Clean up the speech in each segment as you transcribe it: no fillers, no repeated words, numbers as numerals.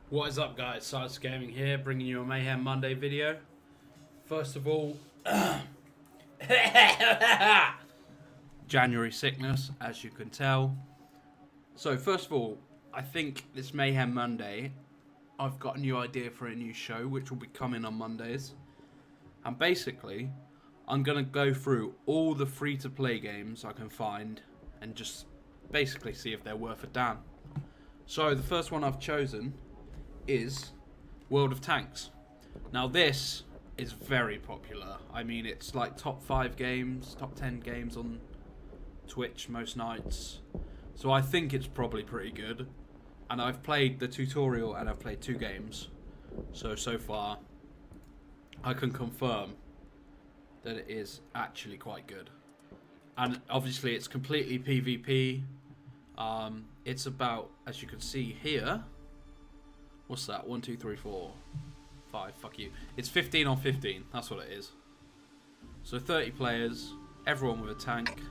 What is up, guys? Silas Gaming here, bringing you a Mayhem Monday video. First of all, January sickness, as you can tell. So first of all, I think this Mayhem Monday, I've got a new idea for a new show, which will be coming on Mondays. And basically, I'm going to go through all the free-to-play games I can find and just basically see if they're worth a damn. So the first one I've chosen is World of Tanks. Now this is very popular. I mean, it's like top 5 games, top 10 games on Twitch most nights. So I think it's probably pretty good. And I've played the tutorial and I've played 2 games. So far, I can confirm that it is actually quite good. And obviously it's completely PvP. It's about, as you can see here, what's that? 1, 2, 3, 4, 5. Fuck you. It's 15 on 15. That's what it is. So 30 players, everyone with a tank.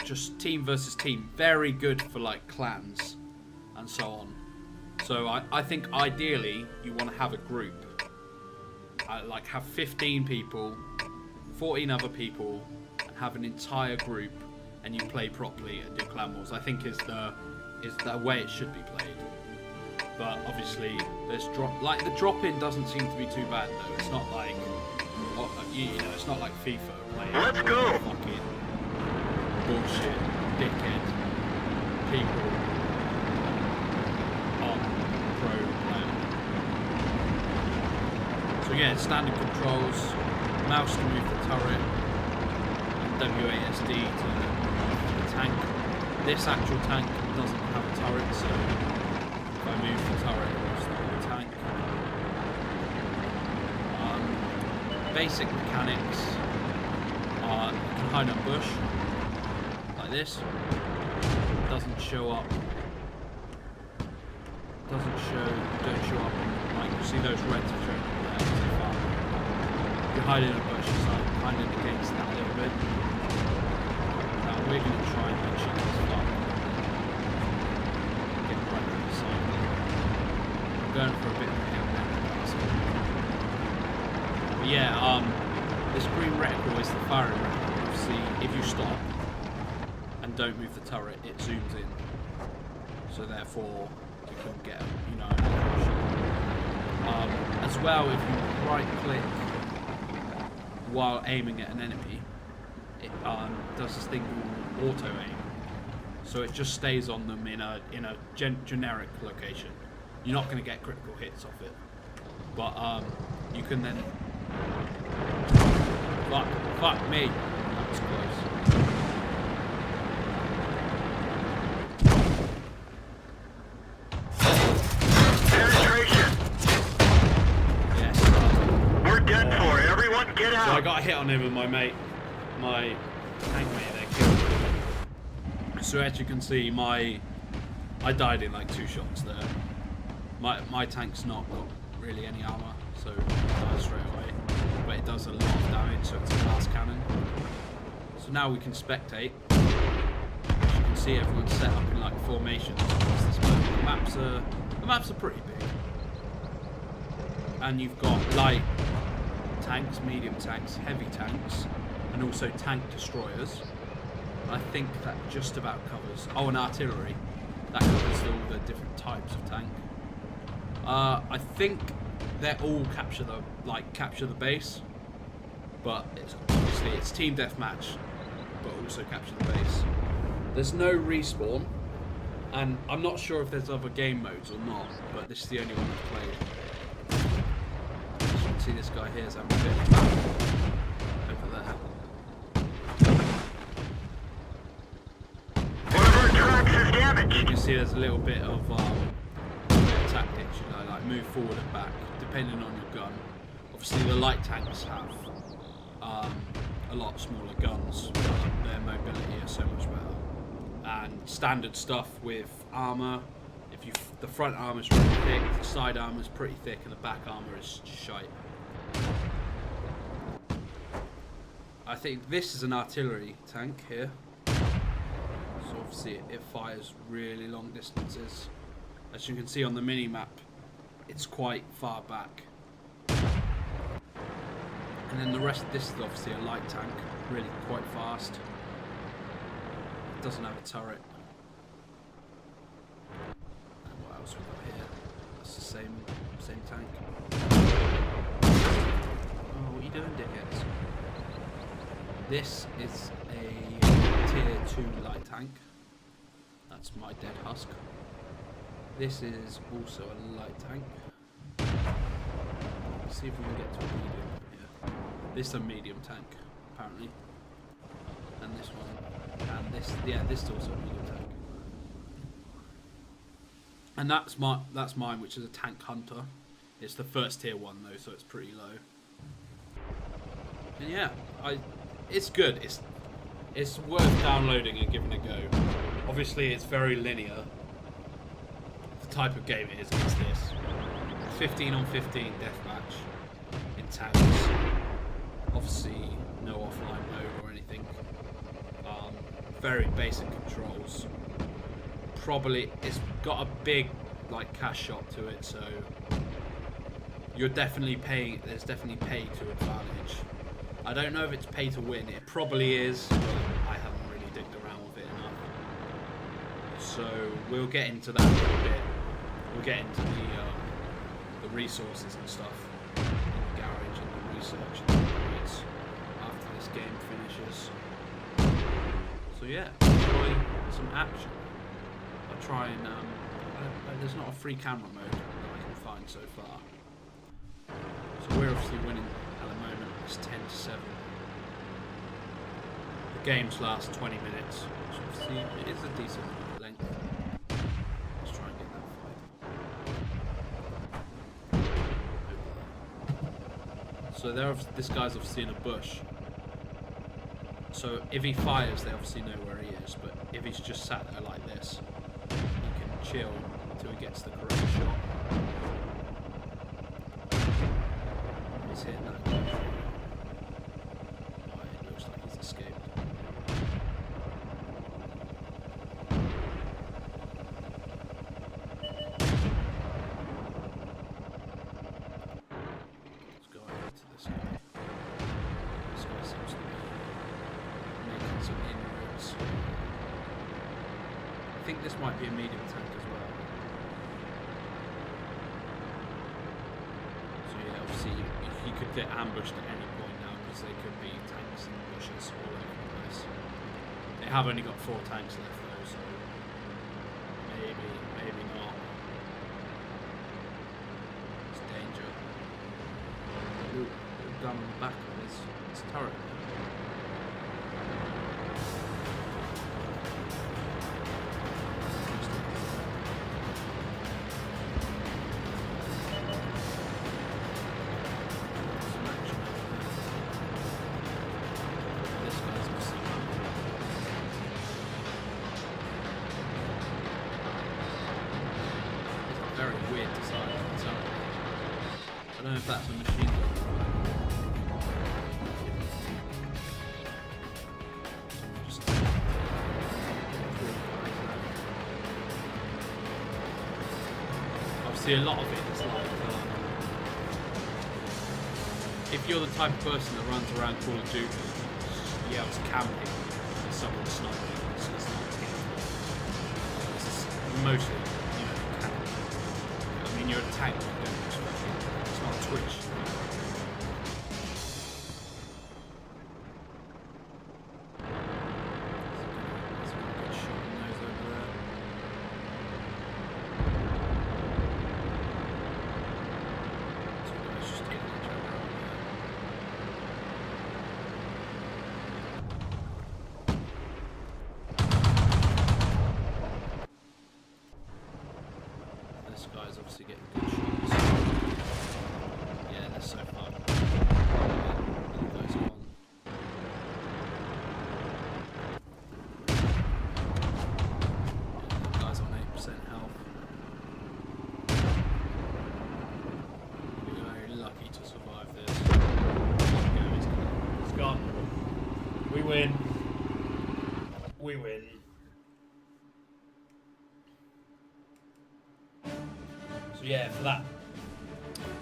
Just team versus team. Very good for like clans and so on. So I think ideally you want to have a group. Like have 15 people, 14 other people, and have an entire group, and you play properly and do clan wars. I think is the way it should be played. But obviously there's the drop-in doesn't seem to be too bad though. It's not like it's not like FIFA playing. Let's go. Fucking bullshit, dickhead people on pro player. So yeah, standard controls, mouse to move the turret, and WASD to the tank. This actual tank doesn't have a turret, so if I move the turret, it will start the tank. Basic mechanics are you can hide in a bush, like this. Doesn't show up. Don't show up. Like you see those reds are showing up there so far. You hide in a bush, so I'm kind of against that a little bit. Now we're going to try and make sure this far. Get right to the side. I'm going for a bit of a hill now. But yeah, this green reticle is the firing reticle. See, if you stop and don't move the turret, it zooms in. So therefore, you can get, an accuracy. As well, if you right click while aiming at an enemy, it does this thing called auto aim. So it just stays on them in a generic location. You're not going to get critical hits off it, but you can then. Fuck me. That was close. So I got a hit on him with my tank mate there killed me. So as you can see, I died in like 2 shots there. My tank's not got really any armor, so it dies straight away. But it does a lot of damage, so it's a fast cannon. So now we can spectate. As you can see, everyone's set up in like formations. The maps are pretty big. And you've got light tanks, medium tanks, heavy tanks, and also tank destroyers. I think that just about covers. Oh, and artillery. That covers all the different types of tank. I think they all capture the base, but it's team deathmatch, but also capture the base. There's no respawn, and I'm not sure if there's other game modes or not, but this is the only one I've played. See this guy here is having a bit of fun over there. One of our tracks is damaged. You can see there's a little bit of tactics, like move forward and back, depending on your gun. Obviously the light tanks have a lot smaller guns, but their mobility is so much better. And standard stuff with armor, the front armor is pretty thick, the side armor is pretty thick, and the back armor is shite. I think this is an artillery tank here. So obviously it fires really long distances. As you can see on the mini map, it's quite far back. And then the rest of this is obviously a light tank, really quite fast. It doesn't have a turret. And what else we got here? It's the same tank. Oh, what are you doing, dickheads? This is a tier 2 light tank. That's my dead husk. This is also a light tank. Let's see if we can get to a medium. Yeah. This is a medium tank, apparently. And this one. And this, yeah, this is also a medium tank. And that's mine, which is a tank hunter. It's the first tier 1 though, so it's pretty low. And yeah, it's good. It's worth downloading and giving it a go. Obviously, it's very linear. The type of game it is, it's this. 15 on 15 deathmatch in tanks. Obviously, no offline mode or anything. Very basic controls. Probably, it's got a big like cash shot to it, so you're definitely paying. There's definitely pay to advantage. I don't know if it's pay to win. It probably is, but I haven't really digged around with it enough. So we'll get into that in a bit. We'll get into the resources and stuff in the garage and the research and the upgrades after this game finishes. So yeah, enjoy some action. I'll try and there's not a free camera mode that I can find so far. So we're obviously winning at the moment. It's 10-7. The games last 20 minutes, which obviously it is a decent length. Let's try and get that fight. So this guy's obviously in a bush. So if he fires, they obviously know where he is. But if he's just sat there like this, he can chill until he gets the correct shot. He's hitting that guy. Oh, it looks like he's escaped. Let's go over to this guy. This guy seems to be making some inroads. I think this might be a medium tank as well. So yeah, obviously he could get ambushed at any point now because there could be tanks and bushes all over the place. They have only got 4 tanks left though, so maybe not. It's danger. Ooh, a gun on the back of his turret. Very weird design. So I don't know if that's a machine gun. Just obviously a lot of it is like if you're the type of person that runs around Call of Duty, yeah, it's camping and someone sniping. It's not mostly. You're a tank, it's not a Twitch. There's a good shot on those over there. So guys just taking each other out there. This guy's obviously getting good shots. Yeah, they're so far. That guy's gone. Yeah, that guy's on 8% health. We're very lucky to survive this. He's gone. We win. We win. yeah, for that,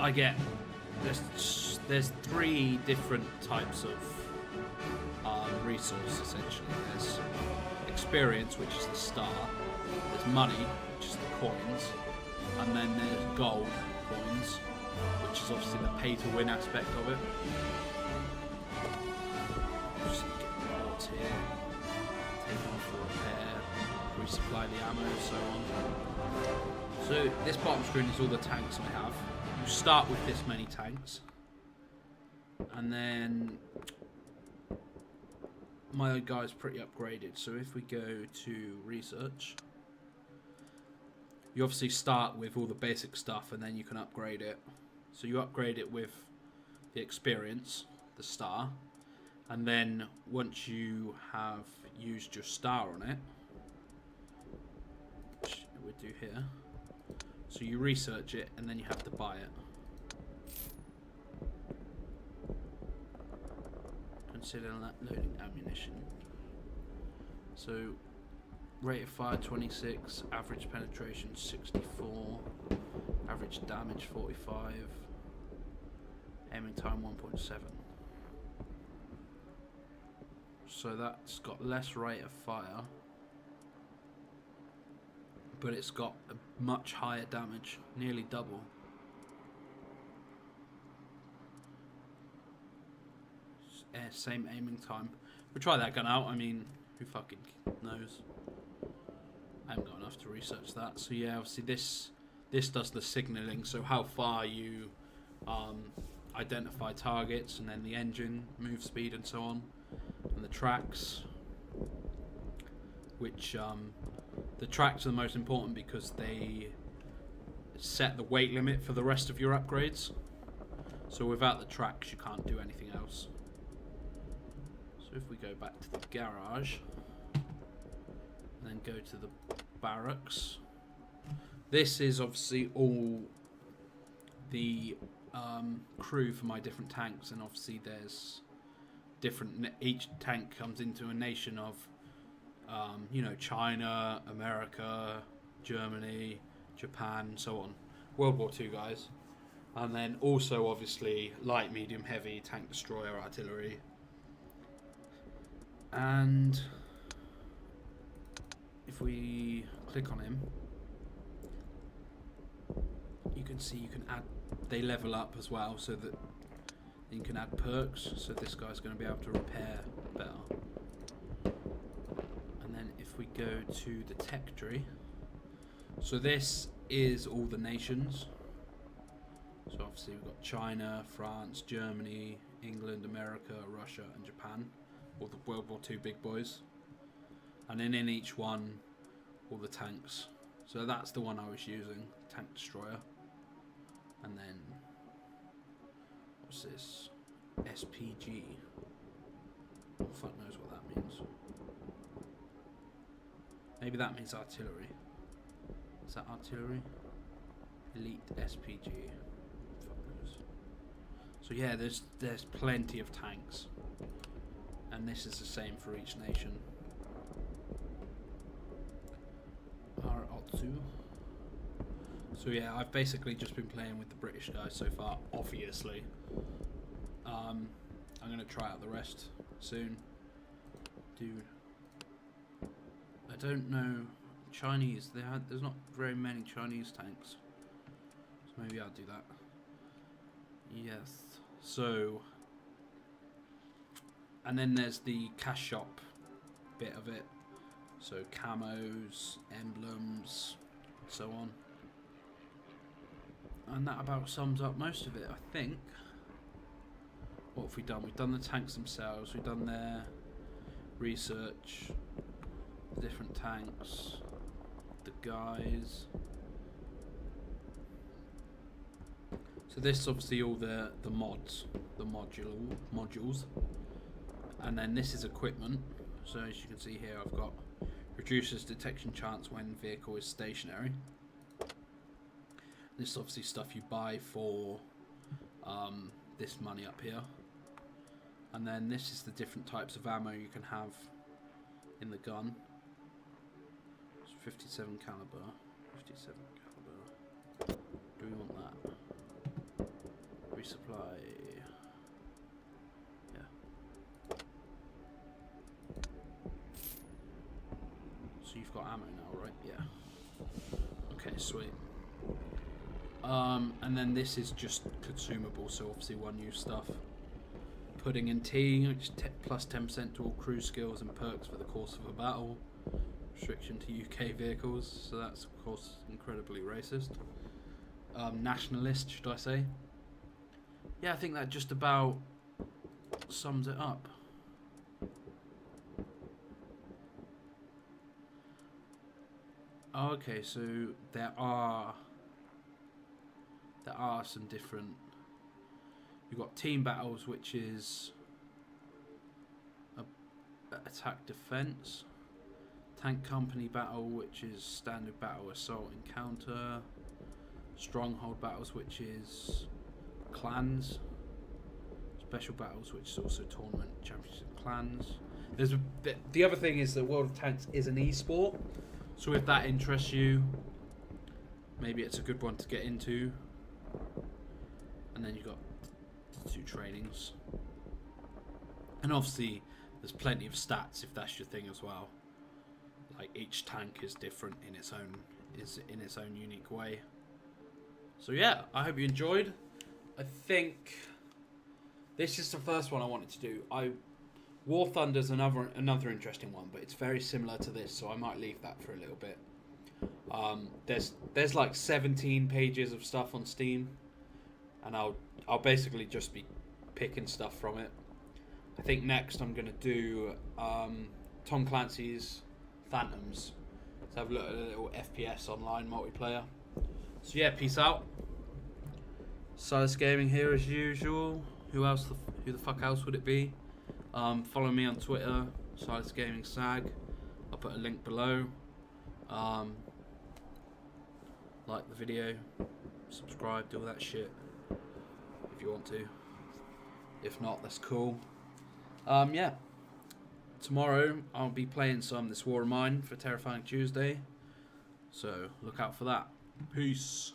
I get there's 3 different types of resource essentially. There's experience, which is the star. There's money, which is the coins, and then there's gold coins, which is obviously the pay-to-win aspect of it. Just get rewards here, take on for repair, resupply the ammo, so on. So this bottom screen is all the tanks I have. You start with this many tanks, and then my guy's pretty upgraded. So if we go to research, you obviously start with all the basic stuff, and then you can upgrade it. So you upgrade it with the experience, the star, and then once you have used your star on it, which we do here, so you research it and then you have to buy it. Consider that loading ammunition. So rate of fire 26, average penetration 64, average damage 45, aiming time 1.7. So that's got less rate of fire, but it's got a much higher damage, nearly double. Same aiming time. We'll try that gun out. I mean, who fucking knows? I haven't got enough to research that. So yeah, obviously this does the signalling, so how far you identify targets, and then the engine, move speed and so on, and the tracks, which the tracks are the most important because they set the weight limit for the rest of your upgrades. So without the tracks you can't do anything else. So if we go back to the garage and then go to the barracks, this is obviously all the crew for my different tanks, and obviously there's different, each tank comes into a nation of you know, China, America, Germany, Japan, so on. World War II guys. And then also obviously light, medium, heavy, tank, destroyer, artillery. And if we click on him, you can see you can add, they level up as well, so that you can add perks. So this guy's going to be able to repair better. And then if we go to the tech tree, so this is all the nations. So obviously we've got China, France, Germany, England, America, Russia and Japan, all the World War II big boys. And then in each one, all the tanks. So that's the one I was using, tank destroyer. And then, what's this? SPG. Who the fuck knows what that means? Maybe that means artillery. Is that artillery? Elite SPG. Fuck knows. So yeah, there's plenty of tanks, and this is the same for each nation. R2. So yeah, I've basically just been playing with the British guys so far, obviously. I'm going to try out the rest soon. Dude, I don't know Chinese. There's not very many Chinese tanks, so maybe I'll do that. Yes. So, and then there's the cash shop bit of it. So camos, emblems, so on. And that about sums up most of it, I think. What have we done? We've done the tanks themselves, we've done their research, the different tanks, the guys. So this is obviously all the mods, the modules. And then this is equipment. So as you can see here, I've got reduces detection chance when vehicle is stationary. This is obviously stuff you buy for this money up here. And then this is the different types of ammo you can have in the gun. It's 57 caliber, 57 caliber. Do Do we want that? Resupply. Yeah. So you've got ammo now, right? Yeah. Okay, sweet. And then this is just consumable, so obviously one-use stuff. Pudding and tea, which plus 10% to all crew skills and perks for the course of a battle. Restriction to UK vehicles, so that's of course incredibly racist. Nationalist, should I say? Yeah, I think that just about sums it up. Oh, okay, so there are some different. You've got team battles, which is attack defense. Tank company battle, which is standard battle assault encounter. Stronghold battles, which is clans. Special battles, which is also tournament championship clans. There's the other thing is that World of Tanks is an e-sport, so if that interests you, maybe it's a good one to get into. And then you've got 2 trainings, and obviously there's plenty of stats if that's your thing as well. Like each tank is different in its own unique way. So yeah, I hope you enjoyed. I think this is the first one I wanted to do. War Thunder's another interesting one, but it's very similar to this, so I might leave that for a little bit. There's like 17 pages of stuff on Steam, and I'll basically just be picking stuff from it. I think next I'm gonna do Tom Clancy's Phantoms. Let's have a look at a little FPS online multiplayer. So yeah, peace out. Silas Gaming here as usual. Who the fuck else would it be? Follow me on Twitter, Silas Gaming Sag. I'll put a link below. Like the video, subscribe, do all that shit if you want to. If not, that's cool. Yeah. Tomorrow I'll be playing some This War of Mine for Terrifying Tuesday, so look out for that. Peace.